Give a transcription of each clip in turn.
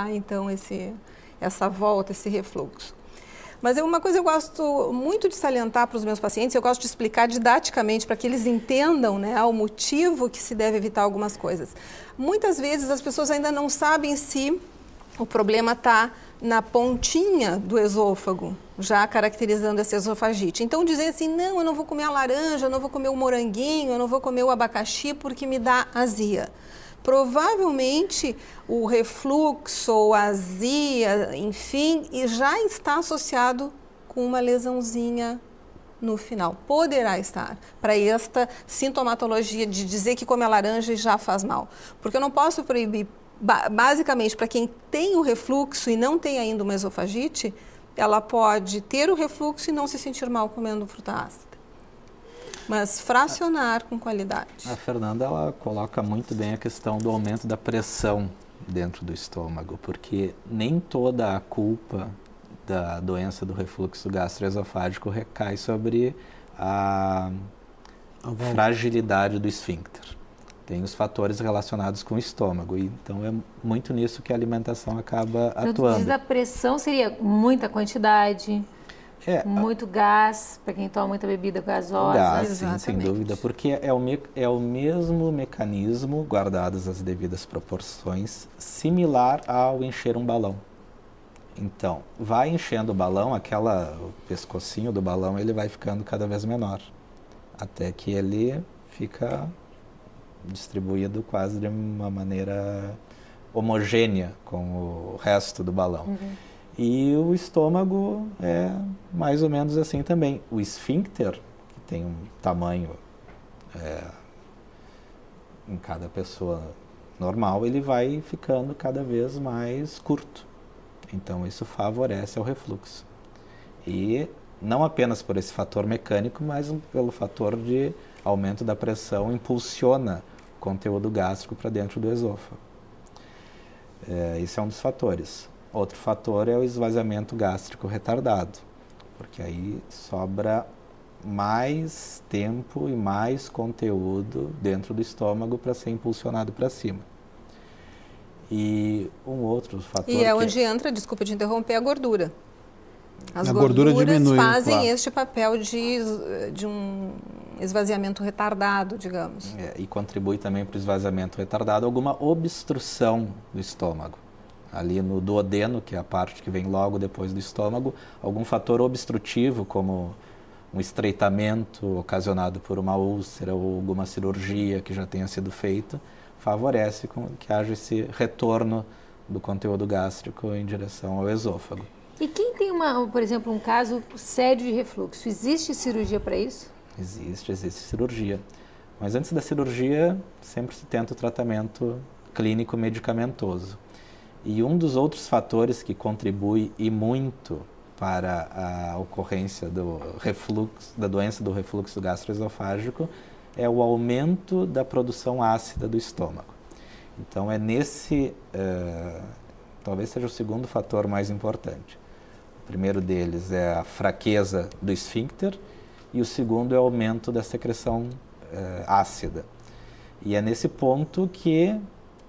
então essa volta, esse refluxo. Mas uma coisa eu gosto muito de salientar para os meus pacientes, eu gosto de explicar didaticamente para que eles entendam, né, o motivo que se deve evitar algumas coisas. Muitas vezes as pessoas ainda não sabem se o problema está na pontinha do esôfago, já caracterizando essa esofagite. Então dizer assim, não, eu não vou comer a laranja, eu não vou comer o moranguinho, eu não vou comer o abacaxi porque me dá azia. Provavelmente o refluxo ou azia, enfim, e já está associado com uma lesãozinha no final. Poderá estar para esta sintomatologia de dizer que come a laranja e já faz mal. Porque eu não posso proibir, basicamente, para quem tem o refluxo e não tem ainda uma esofagite, ela pode ter o refluxo e não se sentir mal comendo fruta ácida. Mas fracionar com qualidade. A Fernanda, ela coloca muito bem a questão do aumento da pressão dentro do estômago, porque nem toda a culpa da doença do refluxo gastroesofágico recai sobre a fragilidade do esfíncter. Tem os fatores relacionados com o estômago, e então é muito nisso que a alimentação acaba atuando. A pressão seria muita quantidade, muito gás, para quem toma muita bebida gasosa. Gás, sim, sem dúvida, porque é o mesmo mecanismo, guardadas as devidas proporções, similar ao encher um balão. Então, vai enchendo o balão, o pescocinho do balão, ele vai ficando cada vez menor, até que ele fica distribuído quase de uma maneira homogênea com o resto do balão. Uhum. E o estômago é mais ou menos assim também. O esfíncter, que tem um tamanho em cada pessoa normal, ele vai ficando cada vez mais curto. Então isso favorece o refluxo. E não apenas por esse fator mecânico, mas pelo fator de aumento da pressão impulsiona o conteúdo gástrico para dentro do esôfago. Esse é um dos fatores. Outro fator é o esvaziamento gástrico retardado, porque aí sobra mais tempo e mais conteúdo dentro do estômago para ser impulsionado para cima. E um outro fator... E é onde entra, desculpa te interromper, a gordura. As gorduras diminui, fazem claro, este papel de um esvaziamento retardado, digamos. E contribui também para o esvaziamento retardado alguma obstrução do estômago. Ali no duodeno, que é a parte que vem logo depois do estômago, algum fator obstrutivo, como um estreitamento ocasionado por uma úlcera ou alguma cirurgia que já tenha sido feita, favorece que haja esse retorno do conteúdo gástrico em direção ao esôfago. E quem tem, por exemplo, um caso sério de refluxo, existe cirurgia para isso? Existe cirurgia. Mas antes da cirurgia, sempre se tenta o tratamento clínico medicamentoso. E um dos outros fatores que contribui e muito para a ocorrência da doença do refluxo gastroesofágico é o aumento da produção ácida do estômago. Então talvez seja o segundo fator mais importante. O primeiro deles é a fraqueza do esfíncter e o segundo é o aumento da secreção ácida. E é nesse ponto que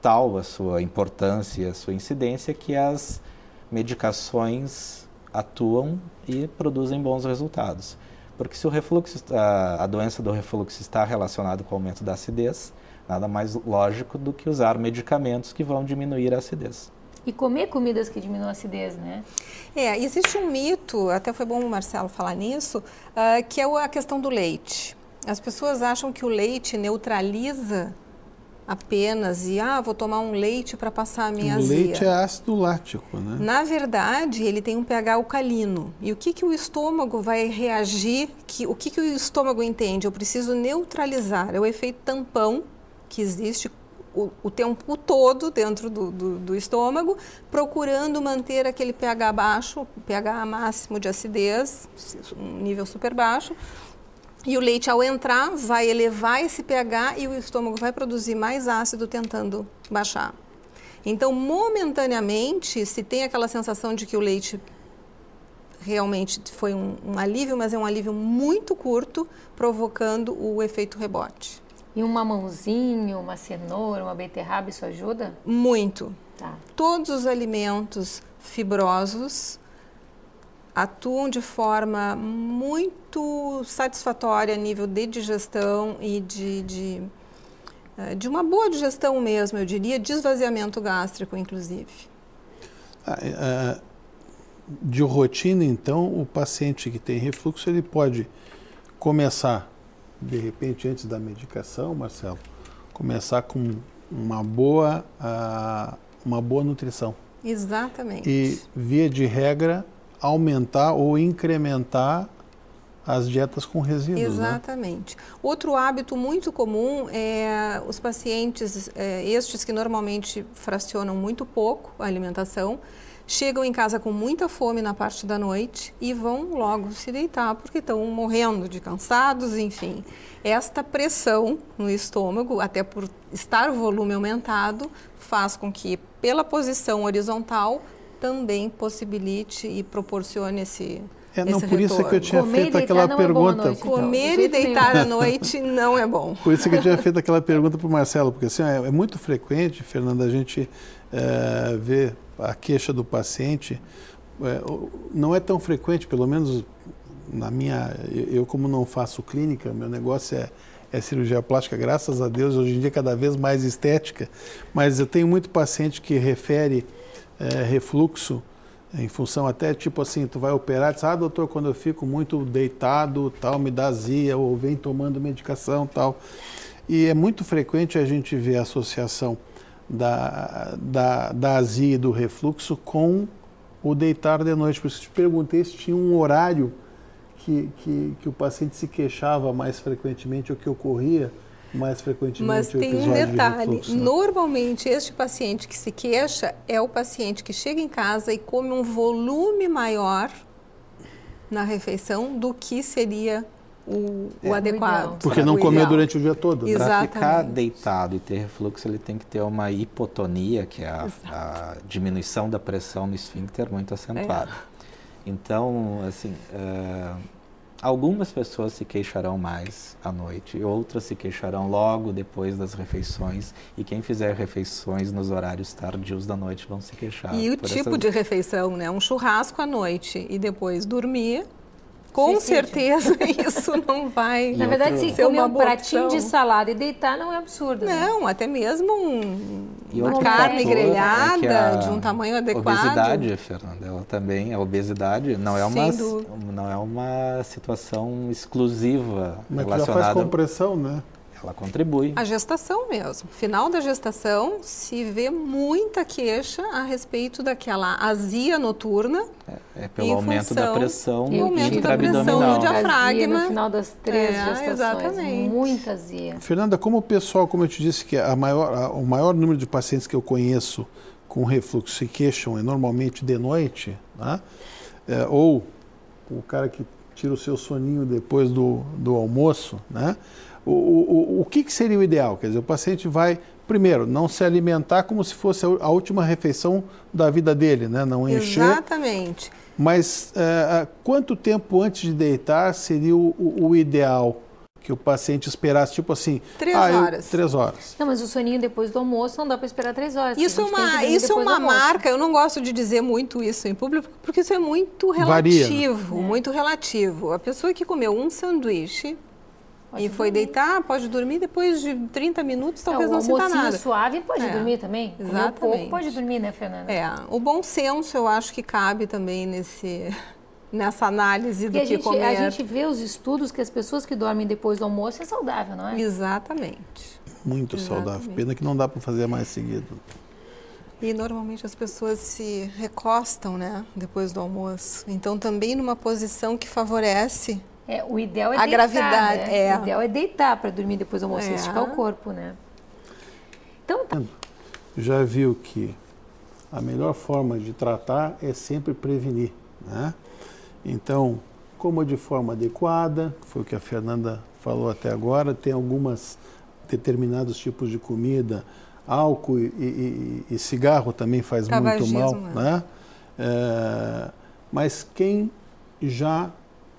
tal a sua importância e a sua incidência que as medicações atuam e produzem bons resultados. Porque se a doença do refluxo está relacionada com o aumento da acidez, nada mais lógico do que usar medicamentos que vão diminuir a acidez. E comer comidas que diminuem a acidez, né? Existe um mito, até foi bom o Marcelo falar nisso, que é a questão do leite. As pessoas acham que o leite neutraliza apenas vou tomar um leite para passar a minha azia. O leite é ácido lático, né? Na verdade, ele tem um pH alcalino. E o que o estômago vai reagir? O que o estômago entende? Eu preciso neutralizar. É o efeito tampão que existe o tempo todo dentro do estômago, procurando manter aquele pH baixo, pH máximo de acidez, um nível super baixo. E o leite, ao entrar, vai elevar esse pH e o estômago vai produzir mais ácido tentando baixar. Então, momentaneamente, se tem aquela sensação de que o leite realmente foi um alívio, mas é um alívio muito curto, provocando o efeito rebote. E um mamãozinho, uma cenoura, uma beterraba, isso ajuda? Muito. Tá. Todos os alimentos fibrosos atuam de forma muito satisfatória a nível de digestão e de uma boa digestão mesmo, eu diria, de esvaziamento gástrico, inclusive. De rotina, então, o paciente que tem refluxo, ele pode começar, de repente, antes da medicação, Marcelo, começar com uma boa nutrição. Exatamente. E, via de regra, aumentar ou incrementar as dietas com resíduos. Exatamente. Né? Outro hábito muito comum é os pacientes, estes que normalmente fracionam muito pouco a alimentação, chegam em casa com muita fome na parte da noite e vão logo se deitar porque estão morrendo de cansados, enfim. Esta pressão no estômago, até por estar o volume aumentado, faz com que, pela posição horizontal, também possibilite e proporcione esse por isso é que eu tinha feito aquela pergunta. Noite, então. Comer e deitar à noite não é bom. Por isso que eu tinha feito aquela pergunta para o Marcelo, porque assim, é muito frequente, Fernanda, a gente ver a queixa do paciente. Não é tão frequente, pelo menos na minha... Eu como não faço clínica, meu negócio é cirurgia plástica, graças a Deus, hoje em dia cada vez mais estética, mas eu tenho muito paciente que refere refluxo em função até, tipo assim, tu vai operar, diz, doutor, quando eu fico muito deitado, tal, me dá azia, ou vem tomando medicação, tal. E é muito frequente a gente ver a associação da azia e do refluxo com o deitar de noite. Por isso que eu te perguntei se tinha um horário que o paciente se queixava mais frequentemente, ou que ocorria mais frequentemente. Mas tem um detalhe, de refluxo, né? Normalmente este paciente que se queixa é o paciente que chega em casa e come um volume maior na refeição do que seria o adequado. Porque não comeu durante o dia todo. Né? Para ficar deitado e ter refluxo, ele tem que ter uma hipotonia, que é a diminuição da pressão no esfíncter muito acentuada. Então, assim... algumas pessoas se queixarão mais à noite, outras se queixarão logo depois das refeições, e quem fizer refeições nos horários tardios da noite vão se queixar. E o tipo de refeição, né? Um churrasco à noite e depois dormir, com certeza isso não vai. Na verdade, se comer um pratinho de salada e deitar não é absurdo. Não, né? Até mesmo uma carne grelhada de um tamanho adequado. A obesidade, Fernanda, ela também, a obesidade não é uma situação exclusiva relacionada... Mas já faz compressão, né? Ela contribui. A gestação mesmo. Final da gestação, se vê muita queixa a respeito daquela azia noturna. Pelo aumento da pressão no diafragma. No final das 3 gestações. Exatamente. Muita azia. Fernanda, como o pessoal, como eu te disse, que o maior número de pacientes que eu conheço com refluxo se queixam é normalmente de noite, né? Ou o cara que tira o seu soninho depois do almoço, né? O que seria o ideal? Quer dizer, o paciente vai, primeiro, não se alimentar como se fosse a última refeição da vida dele, né? Não encher. Exatamente. Mas quanto tempo antes de deitar seria o ideal que o paciente esperasse? Tipo assim... 3 horas. 3 horas. Não, mas o soninho depois do almoço não dá para esperar 3 horas. Isso é uma marca, eu não gosto de dizer muito isso em público, porque isso é muito relativo. Varia. Muito relativo. A pessoa que comeu um sanduíche... E foi deitar, pode dormir, depois de 30 minutos, talvez não sinta nada. O almocinho suave pode dormir também. Exatamente. Comeu pouco, pode dormir, né, Fernanda? O bom senso eu acho que cabe também nessa análise do que comer. A gente vê os estudos que as pessoas que dormem depois do almoço é saudável, não é? Exatamente. Muito saudável. Pena que não dá para fazer mais seguido. E normalmente as pessoas se recostam, né, depois do almoço. Então também numa posição que favorece... o ideal é a deitar, gravidade, né? O ideal é deitar para dormir depois do almoço, esticar o corpo, né? Então tá. Já viu que a melhor forma de tratar é sempre prevenir, né? Então, coma de forma adequada, foi o que a Fernanda falou até agora, tem algumas determinados tipos de comida, álcool e cigarro também faz muito mal, né? Mas quem já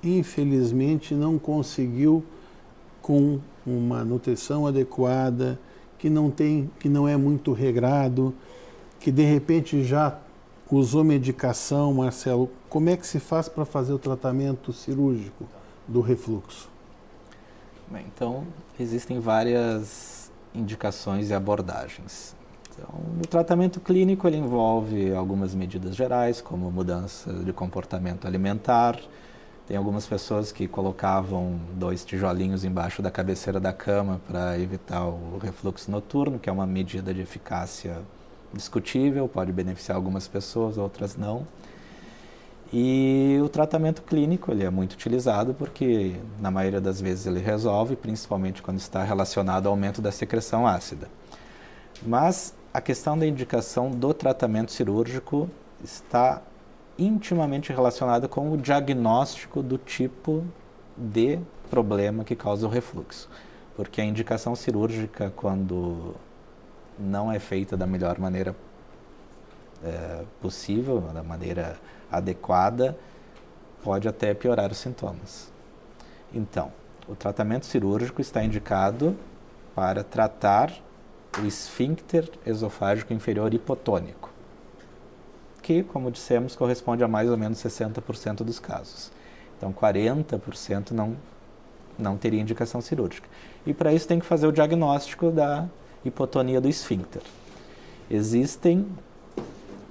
infelizmente não conseguiu, com uma nutrição adequada, que não é muito regrado, que de repente já usou medicação, Marcelo, como é que se faz para fazer o tratamento cirúrgico do refluxo? Bem, então, existem várias indicações e abordagens. Então, o tratamento clínico ele envolve algumas medidas gerais, como mudança de comportamento alimentar. Tem algumas pessoas que colocavam 2 tijolinhos embaixo da cabeceira da cama para evitar o refluxo noturno, que é uma medida de eficácia discutível, pode beneficiar algumas pessoas, outras não. E o tratamento clínico ele é muito utilizado porque, na maioria das vezes, ele resolve, principalmente quando está relacionado ao aumento da secreção ácida. Mas a questão da indicação do tratamento cirúrgico está intimamente relacionada com o diagnóstico do tipo de problema que causa o refluxo. Porque a indicação cirúrgica, quando não é feita da melhor maneira possível, da maneira adequada, pode até piorar os sintomas. Então, o tratamento cirúrgico está indicado para tratar o esfíncter esofágico inferior hipotônico, que, como dissemos, corresponde a mais ou menos 60% dos casos. Então, 40% não teria indicação cirúrgica. E para isso tem que fazer o diagnóstico da hipotonia do esfíncter. Existem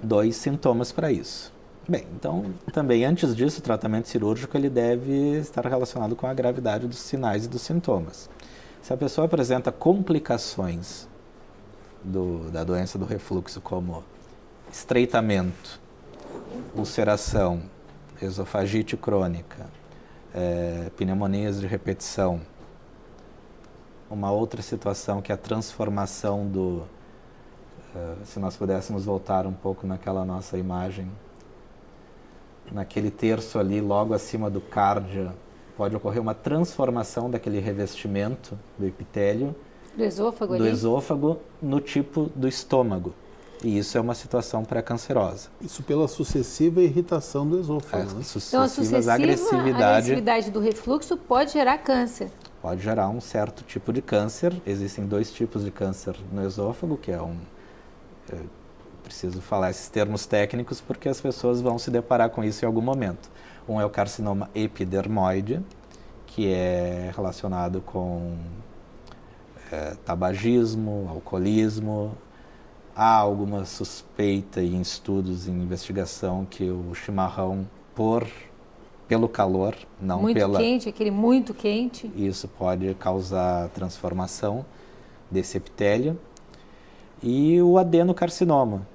2 sintomas para isso. Bem, então, também antes disso, o tratamento cirúrgico ele deve estar relacionado com a gravidade dos sinais e dos sintomas. Se a pessoa apresenta complicações da doença do refluxo, como estreitamento, ulceração, esofagite crônica, pneumonias de repetição, uma outra situação que é a transformação se nós pudéssemos voltar um pouco naquela nossa imagem, naquele terço ali, logo acima do cárdia, pode ocorrer uma transformação daquele revestimento do epitélio, do esôfago no tipo do estômago. E isso é uma situação pré-cancerosa. Isso pela sucessiva irritação do esôfago. Então, a sucessiva agressividade do refluxo pode gerar câncer. Pode gerar um certo tipo de câncer. Existem 2 tipos de câncer no esôfago, que é preciso falar esses termos técnicos porque as pessoas vão se deparar com isso em algum momento. Um é o carcinoma epidermoide, que é relacionado com tabagismo, alcoolismo. Há alguma suspeita em estudos, em investigação, que o chimarrão, pelo calor, não muito pela... Muito quente, aquele muito quente. Isso pode causar transformação desse epitélio. E o adenocarcinoma,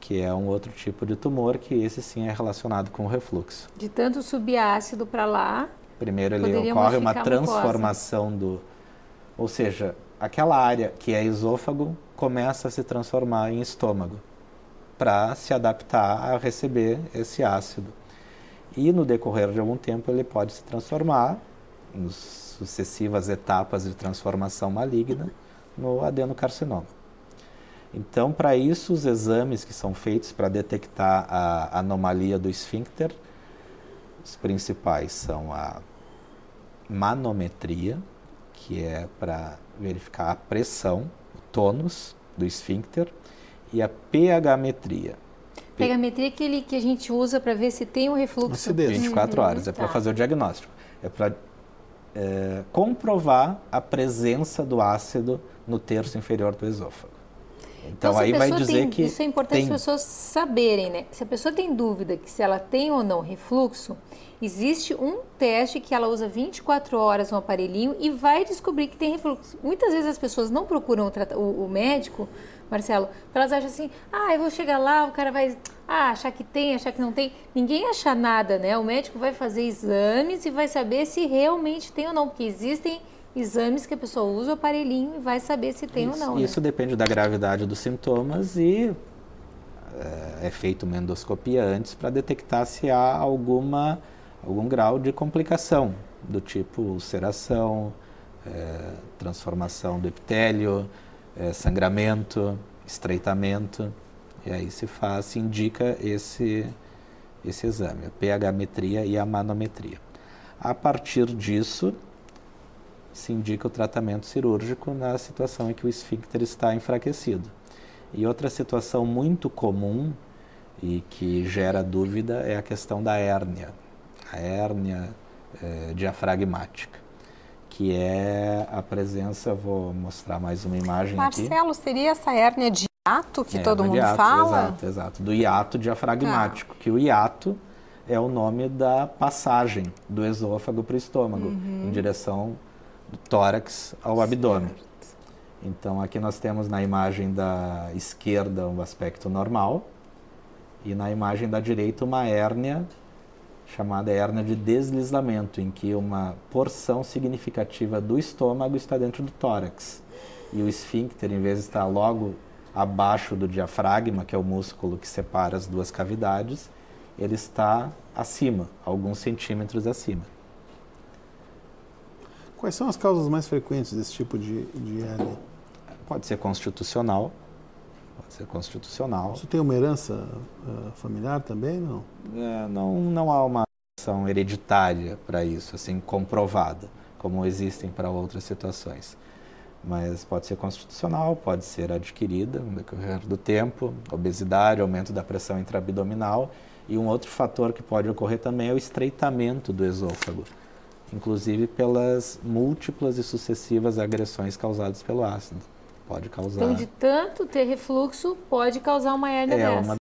que é um outro tipo de tumor, que esse sim é relacionado com o refluxo. De tanto subir ácido para lá... Primeiro ele ocorre uma transformação ou seja, aquela área que é esôfago começa a se transformar em estômago para se adaptar a receber esse ácido. E no decorrer de algum tempo ele pode se transformar, em sucessivas etapas de transformação maligna, no adenocarcinoma. Então, para isso, os exames que são feitos para detectar a anomalia do esfíncter, os principais são a manometria, que é para verificar a pressão, o tônus do esfíncter, e a pH-metria. pH-metria é aquele que a gente usa para ver se tem um refluxo. Acidez. 24 horas, é para fazer o diagnóstico. É para comprovar a presença do ácido no terço inferior do esôfago. Então aí vai dizer que isso é importante as pessoas saberem, né? Se a pessoa tem dúvida que se ela tem ou não refluxo, existe um teste que ela usa 24 horas no aparelhinho e vai descobrir que tem refluxo. Muitas vezes as pessoas não procuram o médico, Marcelo, porque elas acham assim, eu vou chegar lá, o cara vai achar que tem, achar que não tem. Ninguém acha nada, né? O médico vai fazer exames e vai saber se realmente tem ou não, porque existem exames que a pessoa usa o aparelhinho e vai saber se tem ou não. Isso depende da gravidade dos sintomas e é feita uma endoscopia antes para detectar se há algum grau de complicação, do tipo ulceração, transformação do epitélio, sangramento, estreitamento. E aí se indica esse exame, a pH-metria e a manometria. A partir disso, se indica o tratamento cirúrgico na situação em que o esfíncter está enfraquecido. E outra situação muito comum e que gera dúvida é a questão da hérnia, a hérnia diafragmática, que é a presença, vou mostrar mais uma imagem aqui. Marcelo, seria essa hérnia de hiato que todo mundo hiato, fala? Exato, do hiato diafragmático, que o hiato é o nome da passagem do esôfago para o estômago, em direção do tórax ao abdômen. Então aqui nós temos na imagem da esquerda um aspecto normal e na imagem da direita uma hérnia chamada hérnia de deslizamento, em que uma porção significativa do estômago está dentro do tórax. E o esfíncter, em vez de estar logo abaixo do diafragma, que é o músculo que separa as duas cavidades, ele está acima, alguns centímetros acima. Quais são as causas mais frequentes desse tipo de hérnia? Pode ser constitucional. Pode ser constitucional. Você tem uma herança familiar também, não? Não há uma ação hereditária para isso, assim, comprovada, como existem para outras situações. Mas pode ser constitucional, pode ser adquirida no decorrer do tempo, obesidade, aumento da pressão intraabdominal. E um outro fator que pode ocorrer também é o estreitamento do esôfago, inclusive pelas múltiplas e sucessivas agressões causadas pelo ácido. Pode causar. Então, de tanto ter refluxo, pode causar uma hérnia dessa.